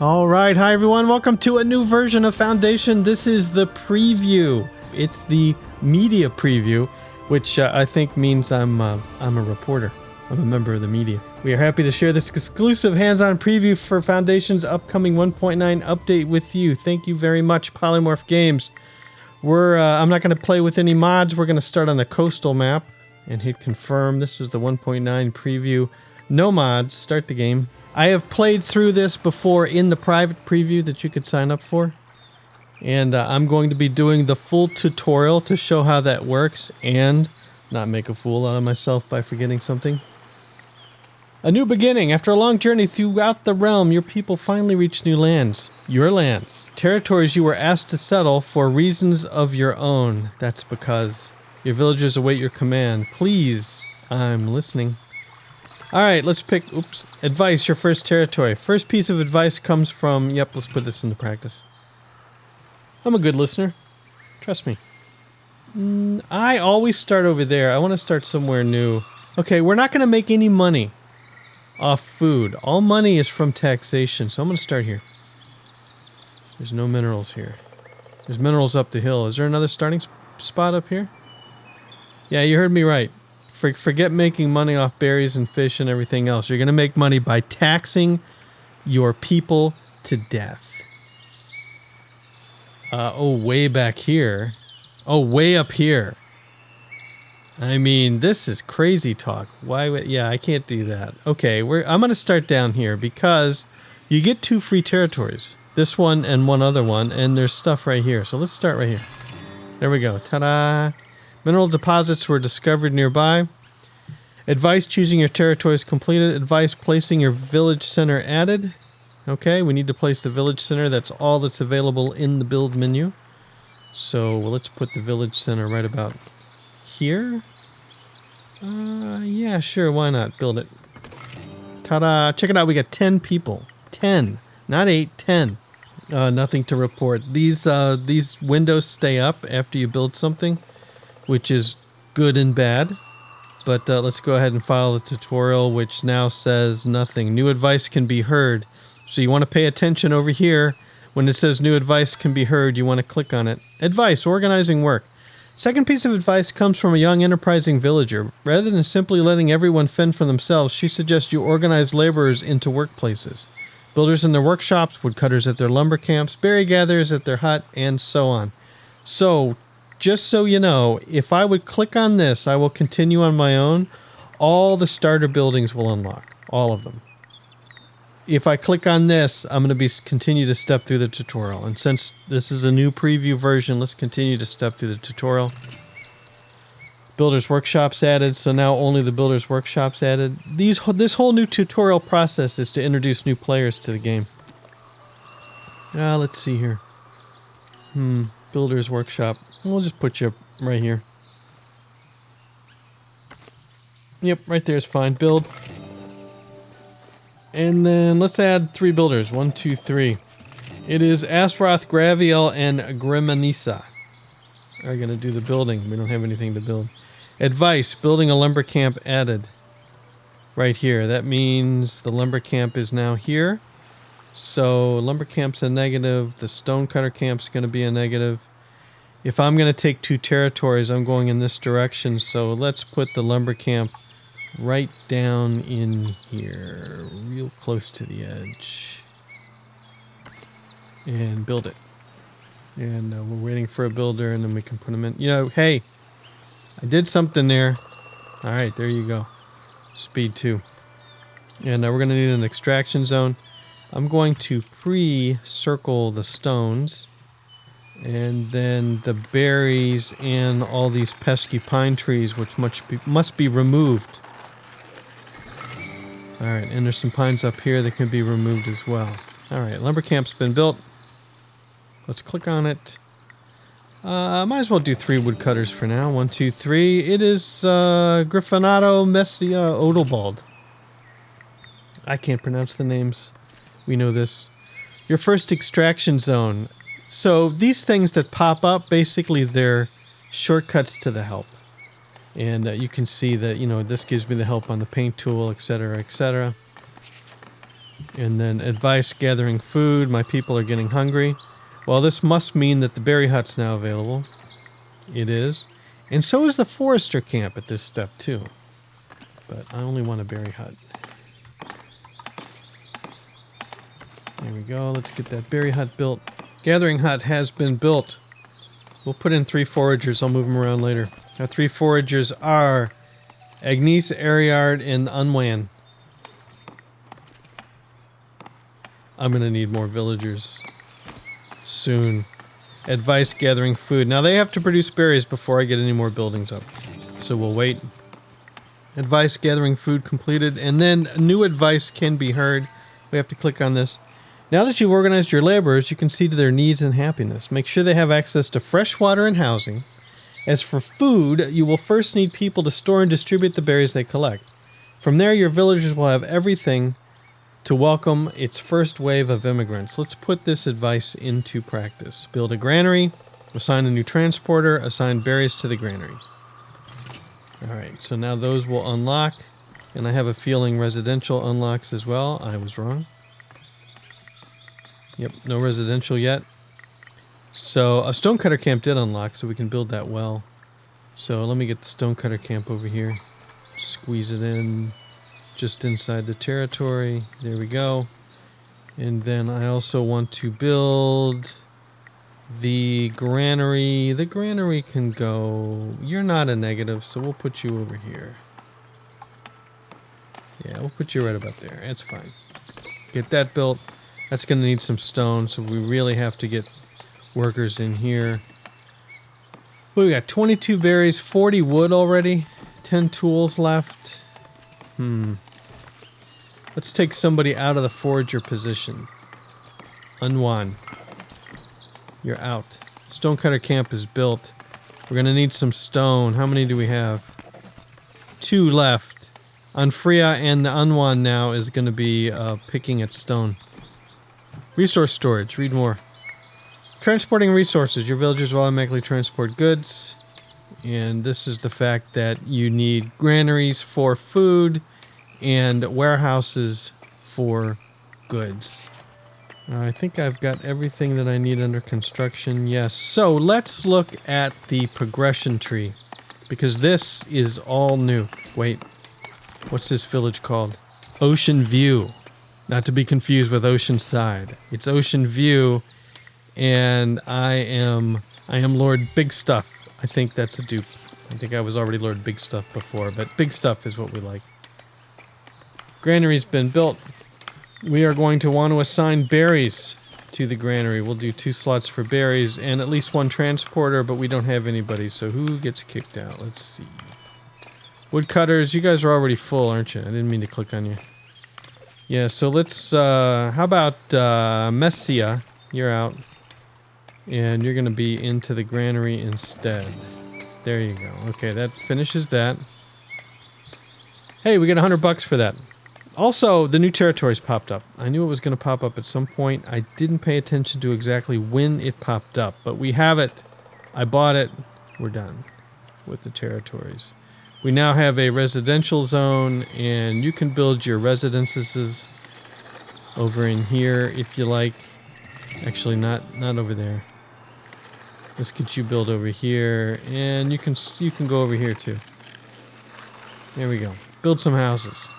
Alright, hi everyone, welcome to a new version of Foundation. This is the preview. It's the media preview, which I think means I'm a reporter. I'm a member of the media. We are happy to share this exclusive hands-on preview for Foundation's upcoming 1.9 update with you. Thank you very much, Polymorph Games. I'm not going to play with any mods. We're going to start on the coastal map and hit confirm. This is the 1.9 preview. No mods. Start the game. I have played through this before in the private preview that you could sign up for. And I'm going to be doing the full tutorial to show how that works and not make a fool out of myself by forgetting something. A new beginning. After a long journey throughout the realm, your people finally reached new lands. Your lands. Territories you were asked to settle for reasons of your own. That's because your villagers await your command. Please, I'm listening. Alright, let's pick, advice, your first territory. First piece of advice comes from, let's put this into practice. I'm a good listener. Trust me. I always start over there. I want to start somewhere new. Okay, we're not going to make any money off food. All money is from taxation, so I'm going to start here. There's no minerals here. There's minerals up the hill. Is there another starting spot up here? Yeah, you heard me right. Forget making money off berries and fish and everything else. You're going to make money by taxing your people to death. Way back here. Oh, way up here. I mean, this is crazy talk. Why would... Yeah, I can't do that. Okay, I'm going to start down here because you get 2 free territories. This one and one other one, and there's stuff right here. So let's start right here. There we go. Ta-da! Mineral deposits were discovered nearby. Advice, choosing your territories completed. Advice, placing your village center added. Okay, we need to place the village center. That's all that's available in the build menu. So let's put the village center right about here. Yeah, sure, why not? Build it. Ta-da! Check it out, we got 10 people. 10. Not 8, 10. Nothing to report. These windows stay up after you build something, which is good and bad. But let's go ahead and follow the tutorial, which now says nothing. New advice can be heard. So you want to pay attention over here. When it says new advice can be heard, you want to click on it. Advice, organizing work. Second piece of advice comes from a young enterprising villager. Rather than simply letting everyone fend for themselves, she suggests you organize laborers into workplaces. Builders in their workshops, woodcutters at their lumber camps, berry gatherers at their hut, and so on. So, just so you know, if I would click on this, I will continue on my own. All the starter buildings will unlock. All of them. If I click on this, I'm going to continue to step through the tutorial. And since this is a new preview version, let's continue to step through the tutorial. Builders Workshops added, so now only the Builders Workshops added. This whole new tutorial process is to introduce new players to the game. Let's see here. Builders Workshop. We'll just put you right here. Yep, right there is fine. Build. And then let's add 3 builders. 1, 2, 3. It is Asroth, Graviel, and Grimanisa are going to do the building. We don't have anything to build. Advice, building a lumber camp added. Right here. That means the lumber camp is now here. So lumber camp's a negative. The stonecutter camp's going to be a negative. If I'm going to take 2 territories, I'm going in this direction. So let's put the lumber camp right down in here, real close to the edge, and build it. And we're waiting for a builder, and then we can put them in. Hey, I did something there. All right, there you go. Speed 2. And we're going to need an extraction zone. I'm going to pre-circle the stones, and then the berries and all these pesky pine trees, which must be removed. Alright, and there's some pines up here that can be removed as well. Alright, lumber camp's been built. Let's click on it. Might as well do 3 woodcutters for now. 1, 2, 3. It is Griffinato Messia Odalbald. I can't pronounce the names. We know this. Your first extraction zone. So these things that pop up, basically they're shortcuts to the help. And you can see that, this gives me the help on the paint tool, etc., etc. And then advice gathering food. My people are getting hungry. Well, this must mean that the berry hut's now available. It is. And so is the forester camp at this step too. But I only want a berry hut. There we go. Let's get that berry hut built. Gathering hut has been built. We'll put in 3 foragers. I'll move them around later. Our 3 foragers are Agnes, Ariard, and Unwan. I'm going to need more villagers soon. Advice gathering food. Now they have to produce berries before I get any more buildings up. So we'll wait. Advice gathering food completed. And then new advice can be heard. We have to click on this. Now that you've organized your laborers, you can see to their needs and happiness. Make sure they have access to fresh water and housing. As for food, you will first need people to store and distribute the berries they collect. From there, your villagers will have everything to welcome its first wave of immigrants. Let's put this advice into practice. Build a granary, assign a new transporter, assign berries to the granary. Alright, so now those will unlock, and I have a feeling residential unlocks as well. I was wrong. Yep, no residential yet. So a stonecutter camp did unlock, so we can build that well. So let me get the stonecutter camp over here. Squeeze it in just inside the territory. There we go. And then I also want to build the granary. The granary can go... You're not a negative, so we'll put you over here. Yeah, we'll put you right about there. That's fine. Get that built. That's going to need some stone, so we really have to get workers in here. We got 22 berries, 40 wood already, 10 tools left. Let's take somebody out of the forager position. Unwan. You're out. Stonecutter camp is built. We're going to need some stone. How many do we have? 2 left. Anfria and the Unwan now is going to be picking at stone. Resource storage. Read more. Transporting resources. Your villagers will automatically transport goods. And this is the fact that you need granaries for food and warehouses for goods. I think I've got everything that I need under construction. Yes. So let's look at the progression tree, because this is all new. Wait. What's this village called? Oceanview. Not to be confused with Oceanside. It's Oceanview, and I am Lord Big Stuff. I think that's a dupe. I think I was already Lord Big Stuff before, but Big Stuff is what we like. Granary's been built. We are going to want to assign berries to the granary. We'll do 2 slots for berries and at least 1 transporter, but we don't have anybody, so who gets kicked out? Let's see. Woodcutters, you guys are already full, aren't you? I didn't mean to click on you. Yeah, so let's, how about Messia? You're out. And you're going to be into the granary instead. There you go. Okay, that finishes that. Hey, we get $100 for that. Also, the new territories popped up. I knew it was going to pop up at some point. I didn't pay attention to exactly when it popped up, but we have it. I bought it. We're done with the territories. We now have a residential zone, and you can build your residences over in here if you like. Actually, not over there. Let's get you built over here, and you can go over here too. There we go. Build some houses.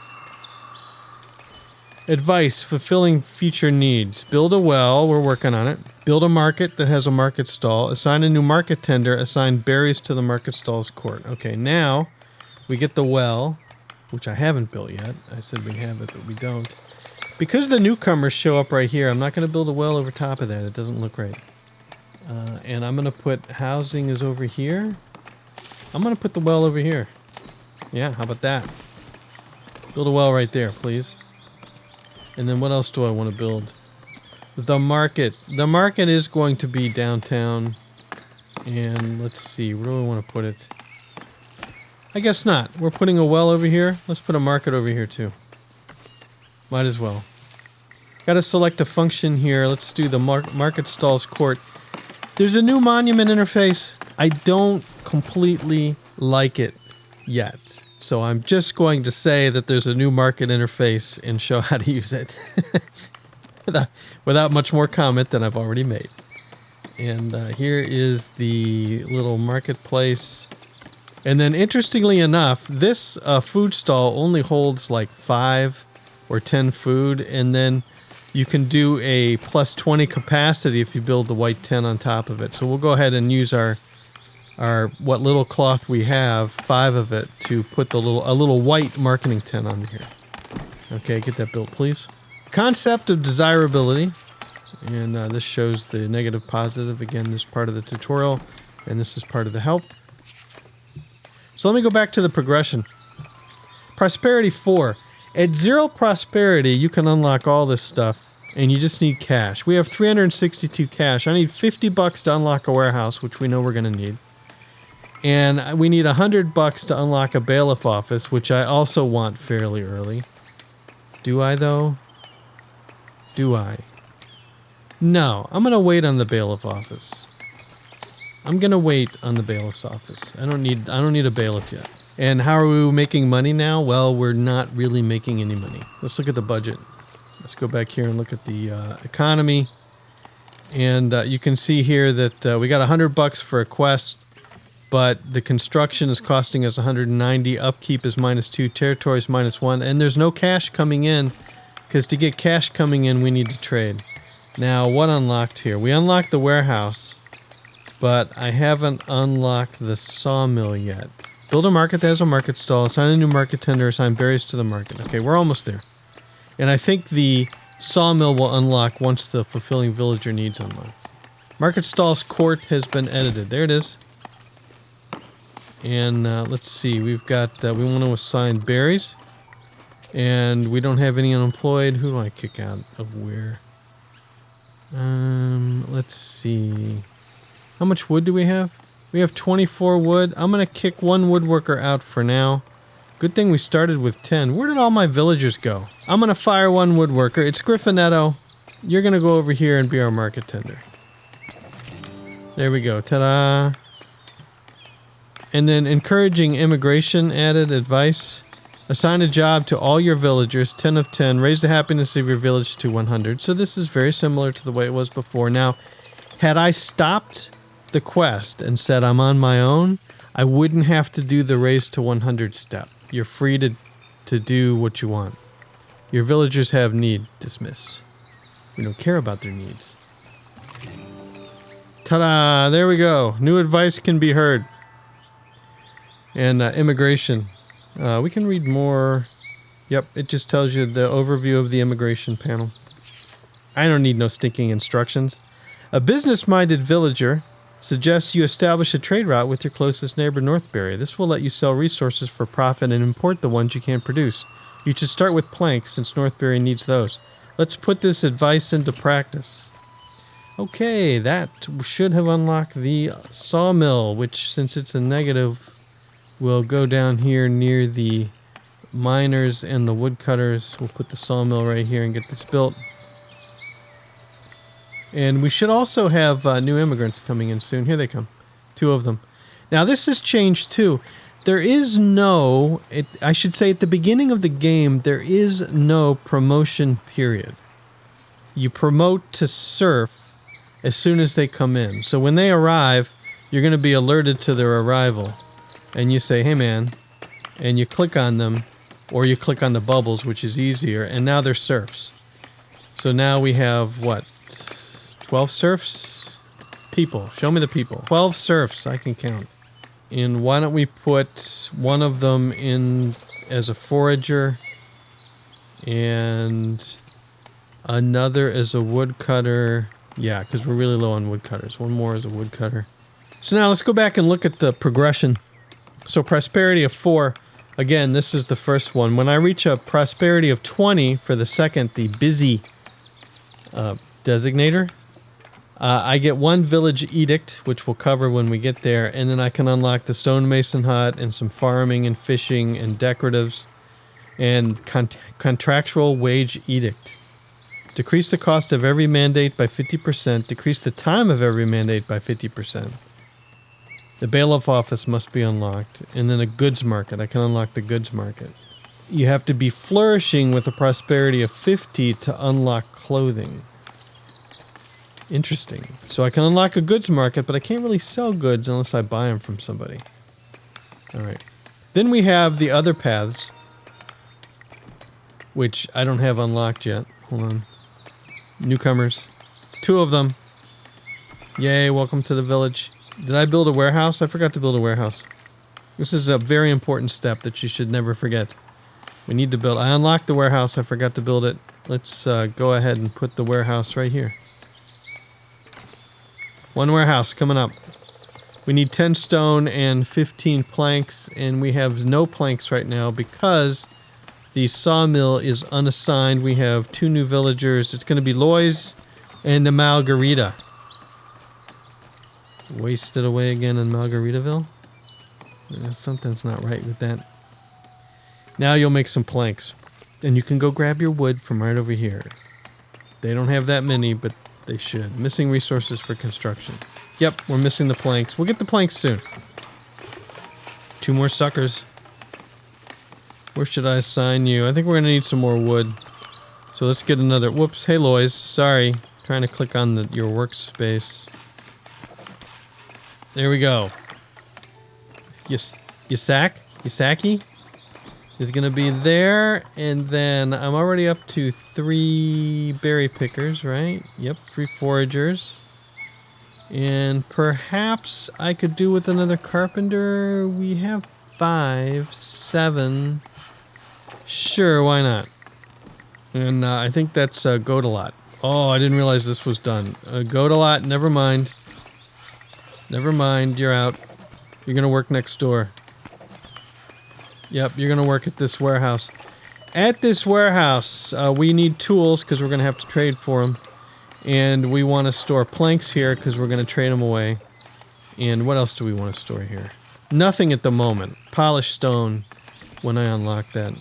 Advice: fulfilling future needs. Build a well. We're working on it. Build a market that has a market stall. Assign a new market tender. Assign berries to the market stall's court. Okay, now we get the well, which I haven't built yet. I said we have it, but we don't. Because the newcomers show up right here, I'm not going to build a well over top of that. It doesn't look right. And I'm going to put housing is over here. I'm going to put the well over here. Yeah, how about that? Build a well right there, please. And then what else do I want to build? The market. The market is going to be downtown. And let's see, where do I want to put it? I guess not. We're putting a well over here. Let's put a market over here too. Might as well. Got to select a function here. Let's do the market stalls court. There's a new monument interface. I don't completely like it yet. So I'm just going to say that there's a new market interface and show how to use it without much more comment than I've already made. And here is the little marketplace. And then interestingly enough, this food stall only holds like 5 or 10 food. And then you can do a plus 20 capacity if you build the white tent on top of it. So we'll go ahead and use our what little cloth we have, 5 of it, to put a little white marketing tent on here. Okay, get that built, please. Concept of desirability, and this shows the negative positive. Again, this is part of the tutorial, and this is part of the help. So let me go back to the progression. Prosperity 4. At 0 prosperity, you can unlock all this stuff, and you just need cash. We have 362 cash. I need $50 to unlock a warehouse, which we know we're going to need. And we need $100 to unlock a bailiff office, which I also want fairly early. Do I, though? Do I? No, I'm going to wait on the bailiff office. I'm going to wait on the bailiff's office. I don't need a bailiff yet. And how are we making money now? Well, we're not really making any money. Let's look at the budget. Let's go back here and look at the economy. And you can see here that we got $100 for a quest. But the construction is costing us 190. Upkeep is -2. Territory is -1. And there's no cash coming in, because to get cash coming in, we need to trade. Now, what unlocked here? We unlocked the warehouse, but I haven't unlocked the sawmill yet. Build a market that has a market stall. Assign a new market tender. Assign berries to the market. Okay, we're almost there. And I think the sawmill will unlock once the fulfilling villager needs unlock. Market stall's court has been edited. There it is. And let's see, we've got, we want to assign berries. And we don't have any unemployed. Who do I kick out of where? Let's see. How much wood do we have? We have 24 wood. I'm going to kick 1 woodworker out for now. Good thing we started with 10. Where did all my villagers go? I'm going to fire 1 woodworker. It's Griffinetto. You're going to go over here and be our market tender. There we go. Ta-da! And then encouraging immigration added advice. Assign a job to all your villagers, 10 of 10. Raise the happiness of your village to 100. So this is very similar to the way it was before. Now, had I stopped the quest and said I'm on my own, I wouldn't have to do the raise to 100 step. You're free to do what you want. Your villagers have need. Dismiss. We don't care about their needs. Ta-da! There we go. New advice can be heard. And immigration. We can read more. Yep, it just tells you the overview of the immigration panel. I don't need no stinking instructions. A business-minded villager suggests you establish a trade route with your closest neighbor, Northbury. This will let you sell resources for profit and import the ones you can't produce. You should start with planks, since Northbury needs those. Let's put this advice into practice. Okay, that should have unlocked the sawmill, which, since it's a negative, will go down here near the miners and the woodcutters. We'll put the sawmill right here and get this built. And we should also have new immigrants coming in soon. Here they come. 2 of them. Now this has changed too. There is no, I should say at the beginning of the game, there is no promotion period. You promote to serf as soon as they come in. So when they arrive, you're going to be alerted to their arrival. And you say, hey man, and you click on them, or you click on the bubbles, which is easier, and now they're serfs. So now we have, what, 12 serfs? People. Show me the people. 12 serfs, I can count. And why don't we put 1 of them in as a forager, and another as a woodcutter. Yeah, because we're really low on woodcutters. 1 more as a woodcutter. So now let's go back and look at the progression. So prosperity of 4, again, this is the first one. When I reach a prosperity of 20 for the second, the busy designator, I get 1 village edict, which we'll cover when we get there, and then I can unlock the stonemason hut and some farming and fishing and decoratives and contractual wage edict. Decrease the cost of every mandate by 50%. Decrease the time of every mandate by 50%. The bailiff office must be unlocked. And then a goods market. I can unlock the goods market. You have to be flourishing with a prosperity of 50 to unlock clothing. Interesting. So I can unlock a goods market, but I can't really sell goods unless I buy them from somebody. Alright. Then we have the other paths, which I don't have unlocked yet. Hold on. Newcomers. 2 of them. Yay, welcome to the village. Did I build a warehouse? I forgot to build a warehouse. This is a very important step that you should never forget. We need to build... I unlocked the warehouse. I forgot to build it. Let's go ahead and put the warehouse right here. 1 warehouse coming up. We need 10 stone and 15 planks, and we have no planks right now because the sawmill is unassigned. We have 2 new villagers. It's going to be Lois and the Margarita. Wasted away again in Margaritaville? Something's not right with that. Now you'll make some planks. And you can go grab your wood from right over here. They don't have that many, but they should. Missing resources for construction. Yep, we're missing the planks. We'll get the planks soon. 2 more suckers. Where should I assign you? I think we're going to need some more wood. So let's get another... Whoops. Hey, Lois. Sorry. Trying to click on your workspace. There we go. Yasaki is going to be there. And then I'm already up to 3 berry pickers, right? Yep, 3 foragers. And perhaps I could do with another carpenter. We have 5, 7. Sure, why not? And I think that's Goat-a-lot. Oh, I didn't realize this was done. Goat-a-lot, never mind. Never mind, you're out. You're going to work next door. Yep, you're going to work at this warehouse. At this warehouse, we need tools because we're going to have to trade for them. And we want to store planks here because we're going to trade them away. And what else do we want to store here? Nothing at the moment. Polished stone when I unlock that.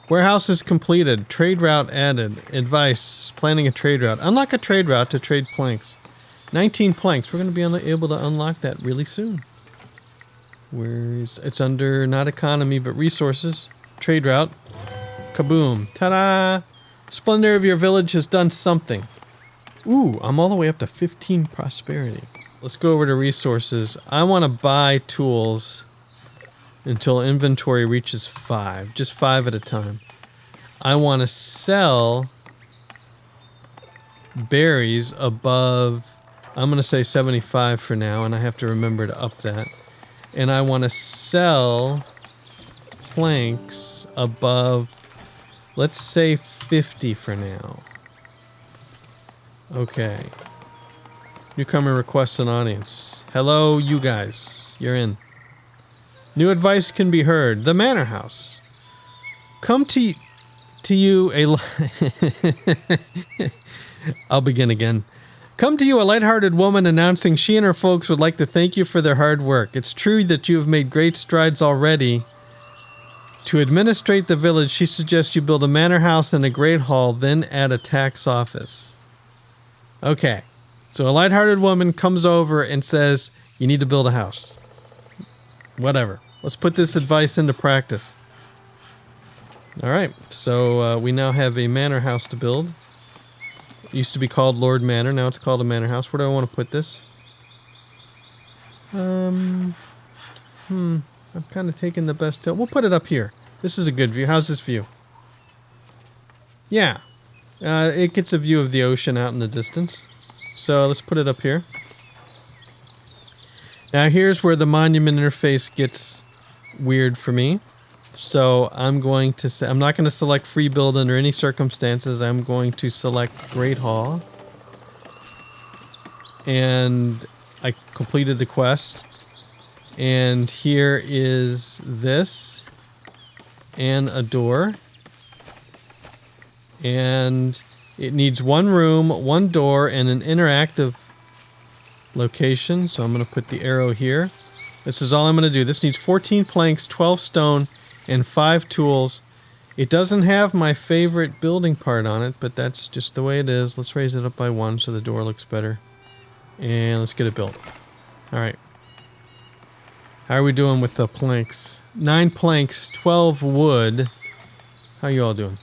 Warehouse is completed. Trade route added. Advice. Planning a trade route. Unlock a trade route to trade planks. 19 planks. We're going to be able to unlock that really soon. It's under not economy but resources. Trade route. Kaboom. Ta-da! Splendor of your village has done something. Ooh, I'm all the way up to 15 prosperity. Let's go over to resources. I want to buy tools until inventory reaches 5. Just 5 at a time. I want to sell berries above... I'm going to say 75 for now, and I have to remember to up that. And I want to sell planks above, let's say 50 for now. Okay. Newcomer requests an audience. Hello, you guys. You're in. New advice can be heard. The Manor House. Come to you a... I'll begin again. Come to you a lighthearted woman announcing she and her folks would like to thank you for their hard work. It's true that you have made great strides already. To administrate the village, she suggests you build a manor house and a great hall, then add a tax office. Okay, so a lighthearted woman comes over and says, you need to build a house. Whatever. Let's put this advice into practice. Alright, so we now have a manor house to build. It used to be called Lord Manor, now it's called a manor house. Where do I want to put this? I'm kind of taking the best tilt. We'll put it up here. This is a good view. How's this view? Yeah. It gets a view of the ocean out in the distance. So let's put it up here. Now here's where the monument interface gets weird for me. So I'm going to say, I'm not going to select free build under any circumstances. I'm going to select Great Hall. And I completed the quest. And here is this. And a door. And it needs 1 room, 1 door, and an interactive location. So I'm going to put the arrow here. This is all I'm going to do. This needs 14 planks, 12 stone, and 5 tools. It doesn't have my favorite building part on it, but that's just the way it is. Let's raise it up by 1 so the door looks better. And let's get it built. All right. How are we doing with the planks? 9 planks, 12 wood. How you all doing?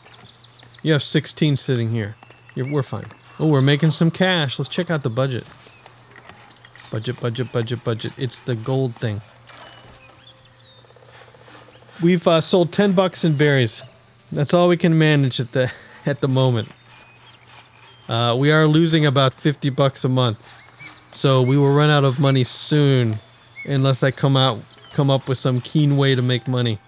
You have 16 sitting here. We're fine. Oh, we're making some cash. Let's check out the budget. Budget. It's the gold thing. We've sold $10 in berries. That's all we can manage at the moment. We are losing about $50 a month. So we will run out of money soon unless I come up with some keen way to make money.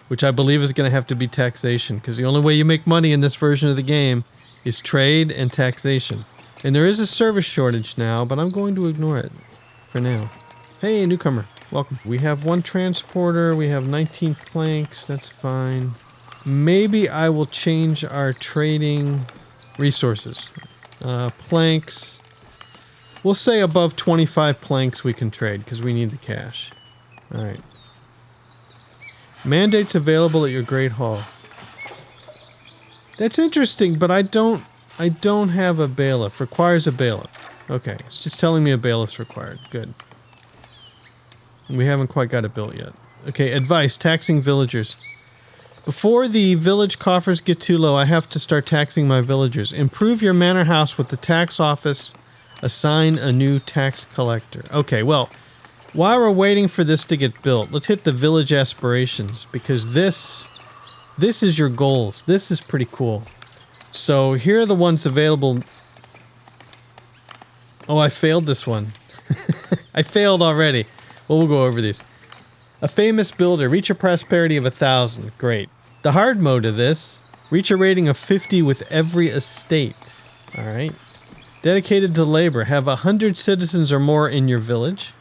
Which I believe is going to have to be taxation, because the only way you make money in this version of the game is trade and taxation. And there is a service shortage now, but I'm going to ignore it for now. Hey, newcomer. Welcome. We have 1 transporter. We have 19 planks. That's fine. Maybe I will change our trading resources. Planks. We'll say above 25 planks we can trade, because we need the cash. Alright. Mandates available at your Great Hall. That's interesting, but I don't have a bailiff. Requires a bailiff. Okay, it's just telling me a bailiff's required. Good. We haven't quite got it built yet. Okay, advice, taxing villagers. Before the village coffers get too low, I have to start taxing my villagers. Improve your manor house with the tax office. Assign a new tax collector. Okay, well, while we're waiting for this to get built, let's hit the village aspirations, because this is your goals. This is pretty cool. So here are the ones available. Oh, I failed this one. I failed already. Well, we'll go over these. A famous builder. Reach a prosperity of 1,000. Great. The hard mode of this. Reach a rating of 50 with every estate. All right. Dedicated to labor. Have 100 citizens or more in your village.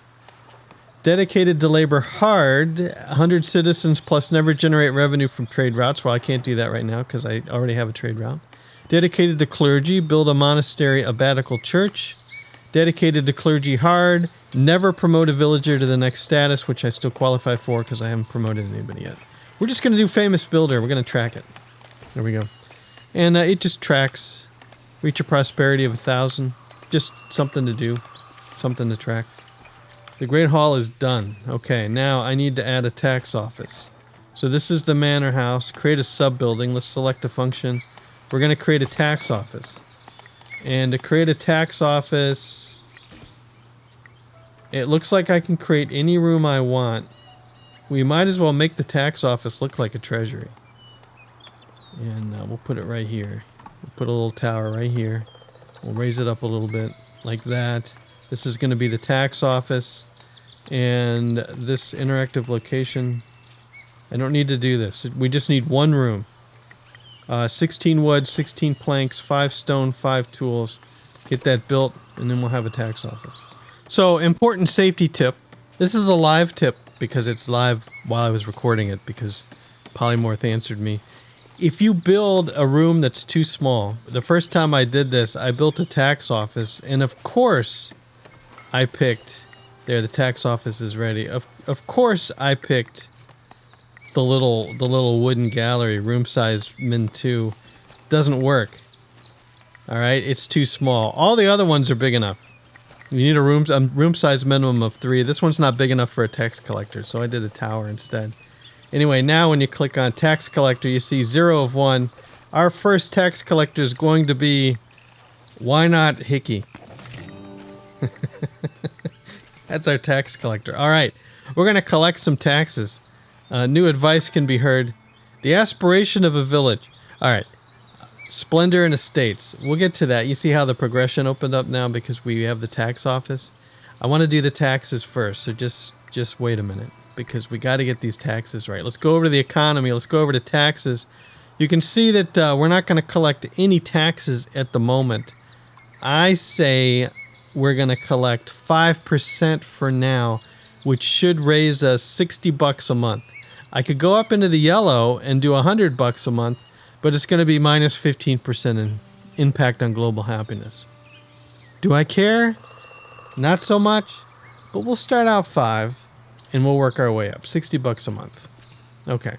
Dedicated to labor hard. 100 citizens plus never generate revenue from trade routes. Well, I can't do that right now because I already have a trade route. Dedicated to clergy. Build a monastery, abbatical church. Dedicated to clergy hard. Never promote a villager to the next status, which I still qualify for because I haven't promoted anybody yet. We're just going to do famous builder. We're going to track it. There we go. And it just tracks. Reach a prosperity of 1,000. Just something to do. Something to track. The Great Hall is done. Okay, now I need to add a tax office. So this is the manor house. Create a sub-building. Let's select a function. We're going to create a tax office. And to create a tax office, it looks like I can create any room I want. We might as well make the tax office look like a treasury. And we'll put it right here. We'll put a little tower right here. We'll raise it up a little bit like that. This is going to be the tax office. And this interactive location, I don't need to do this. We just need one room. 16 wood, 16 planks, 5 stone, 5 tools. Get that built, and then we'll have a tax office. So, important safety tip. This is a live tip because it's live while I was recording it because Polymorph answered me. If you build a room that's too small, the first time I did this, I built a tax office, and of course, I picked... There, the tax office is ready. Of course, I picked the little wooden gallery, room size min 2. Doesn't work. All right, it's too small. All the other ones are big enough. You need a room size minimum of 3. This one's not big enough for a tax collector, so I did a tower instead. Anyway, now when you click on tax collector, you see 0 of 1. Our first tax collector is going to be, why not Hickey? That's our tax collector. All right, we're going to collect some taxes. New advice can be heard. The aspiration of a village. All right, splendor and estates. We'll get to that. You see how the progression opened up now because we have the tax office? I want to do the taxes first, so just wait a minute because we got to get these taxes right. Let's go over to the economy. Let's go over to taxes. You can see that we're not going to collect any taxes at the moment. I say... we're going to collect 5% for now, which should raise us $60 a month. I could go up into the yellow and do $100 a month, but it's going to be minus 15% in impact on global happiness. Do I care? Not so much, but we'll start out 5 and we'll work our way up. $60 a month. Okay.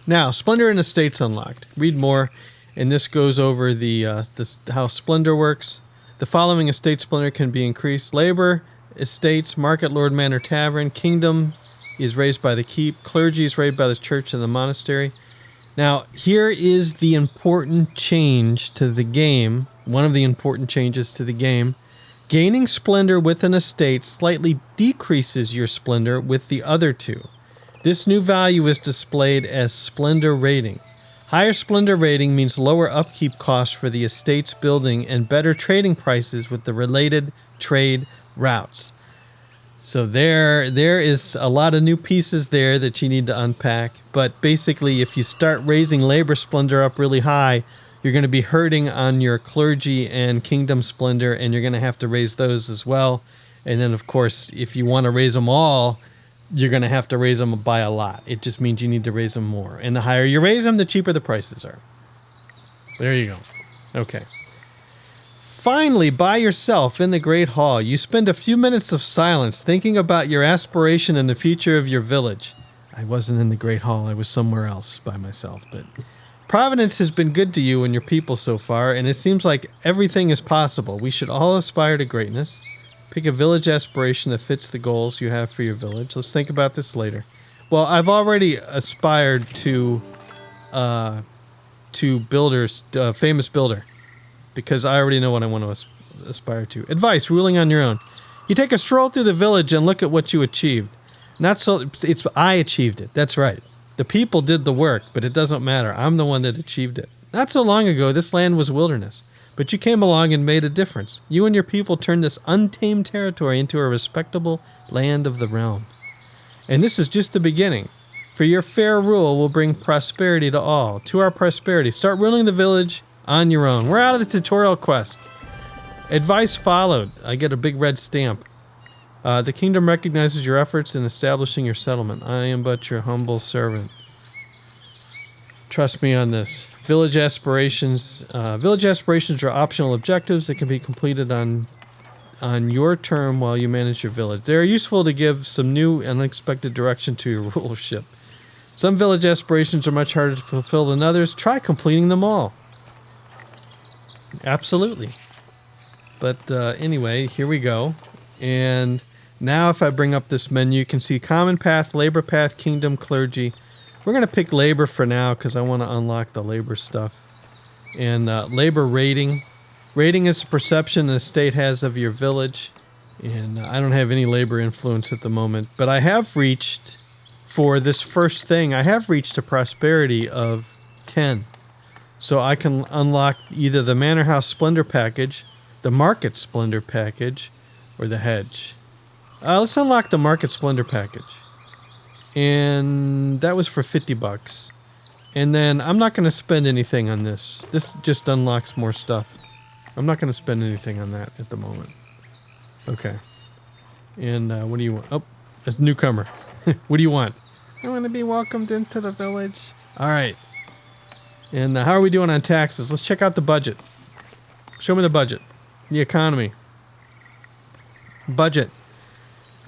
Now, Splendor and Estates unlocked. Read more, and this goes over the how Splendor works. The following estate splendor can be increased: labor, estates, market, lord, manor, tavern. Kingdom is raised by the keep. Clergy is raised by the church and the monastery. Now, here is the important change to the game. One of the important changes to the game. Gaining splendor with an estate slightly decreases your splendor with the other two. This new value is displayed as splendor rating. Higher splendor rating means lower upkeep costs for the estate's building and better trading prices with the related trade routes. So there is a lot of new pieces there that you need to unpack. But basically, if you start raising labor splendor up really high, you're going to be hurting on your clergy and kingdom splendor, and you're going to have to raise those as well. And then, of course, if you want to raise them all, you're going to have to raise them by a lot. It just means you need to raise them more. And the higher you raise them, the cheaper the prices are. There you go. Okay. Finally, by yourself in the Great Hall, you spend a few minutes of silence thinking about your aspiration and the future of your village. I wasn't in the Great Hall. I was somewhere else by myself, but Providence has been good to you and your people so far, and it seems like everything is possible. We should all aspire to greatness. Pick a village aspiration that fits the goals you have for your village. Let's think about this later. Well, I've already aspired to builders, famous builder, because I already know what I want to aspire to. Advice, ruling on your own. You take a stroll through the village and look at what you achieved. I achieved it. That's right. The people did the work, but it doesn't matter. I'm the one that achieved it. Not so long ago, this land was wilderness, but you came along and made a difference. You and your people turned this untamed territory into a respectable land of the realm. And this is just the beginning. For your fair rule will bring prosperity to all. To our prosperity, start ruling the village on your own. We're out of the tutorial quest. Advice followed. I get a big red stamp. The kingdom recognizes your efforts in establishing your settlement. I am but your humble servant. Trust me on this. Village aspirations. Village aspirations are optional objectives that can be completed on your term while you manage your village. They are useful to give some new and unexpected direction to your rulership. Some village aspirations are much harder to fulfill than others. Try completing them all. Absolutely. But anyway, here we go. And now if I bring up this menu, you can see common path, labor path, kingdom, clergy. We're going to pick labor for now because I want to unlock the labor stuff. And labor rating. Rating is the perception the state has of your village. And I don't have any labor influence at the moment. But I have reached, for this first thing, I have reached a prosperity of 10. So I can unlock either the Manor House Splendor package, the Market Splendor package, or the Hedge. Let's unlock the Market Splendor package. And that was for $50. And then I'm not going to spend anything on this. This just unlocks more stuff. I'm not going to spend anything on that at the moment. Okay. And what do you want? Oh, it's a newcomer. What do you want? I want to be welcomed into the village. All right. And how are we doing on taxes? Let's check out the budget. Show me the budget. The economy. Budget.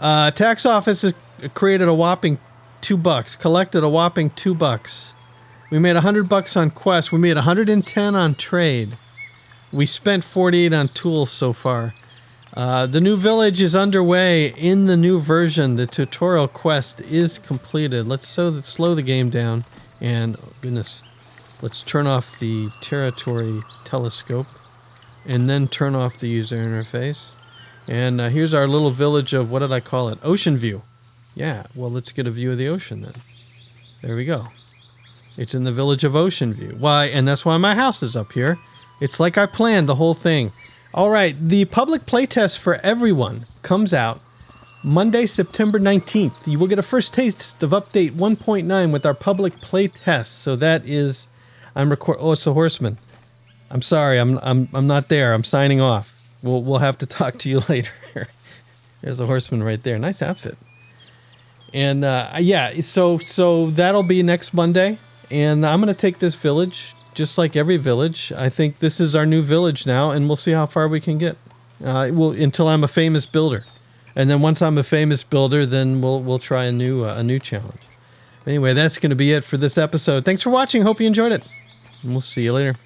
Tax office has created a whopping $2. Collected a whopping $2. We made $100 on quest. We made 110 on trade. We spent 48 on tools so far. The new village is underway in the new version. The tutorial quest is completed. Let's slow the game down. And, oh goodness, let's turn off the territory telescope. And then turn off the user interface. And here's our little village of, what did I call it? Oceanview. Yeah, well, let's get a view of the ocean then. There we go. It's in the village of Oceanview. Why? And that's why my house is up here. It's like I planned the whole thing. All right, the public playtest for everyone comes out Monday, September 19th. You will get a first taste of update 1.9 with our public playtest. So that is, oh, it's the Horseman. I'm sorry, I'm not there. I'm signing off. We'll have to talk to you later. There's a Horseman right there. Nice outfit. And yeah, so that'll be next Monday. And I'm going to take this village, just like every village. I think this is our new village now, and we'll see how far we can get. Until I'm a famous builder. And then once I'm a famous builder, then we'll try a new challenge. Anyway, that's going to be it for this episode. Thanks for watching. Hope you enjoyed it. And we'll see you later.